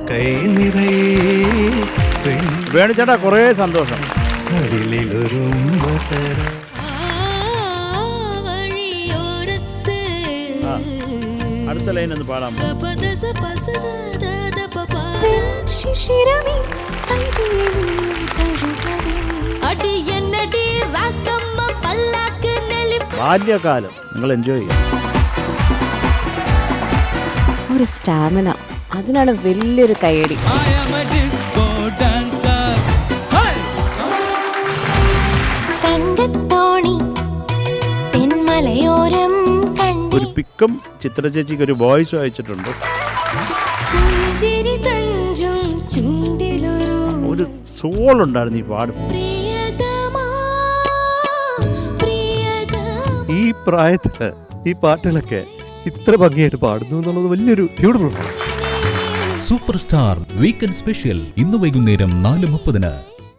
കൈ നിറയെ വേണിച്ചേട്ടാ കുറേ സന്തോഷം. അടുത്ത ലൈൻ ഒന്ന് പാടാം. ബാല്യകാലം നിങ്ങൾ എൻജോയ് ചെയ്യാം. ഒരു സ്റ്റാമിന, അതിനാണ് വലിയൊരു കയ്യടി. ഒരു പിക്കും ചിത്ര ചേച്ചിക്ക് ഒരു വോയിസ് അയച്ചിട്ടുണ്ട്. ഒരു സോൾ ഉണ്ടായിരുന്നു ഈ പാടും. ഈ പ്രായത്തില് ഈ പാട്ടുകളൊക്കെ ഇത്ര ഭംഗിയായിട്ട് പാടുന്നു എന്നുള്ളത് വലിയൊരു ബ്യൂട്ടിഫുൾ ആണ്. സൂപ്പർ സ്റ്റാർ വീക്കെൻഡ് സ്പെഷ്യൽ ഇന്ന് വൈകുന്നേരം 4:30.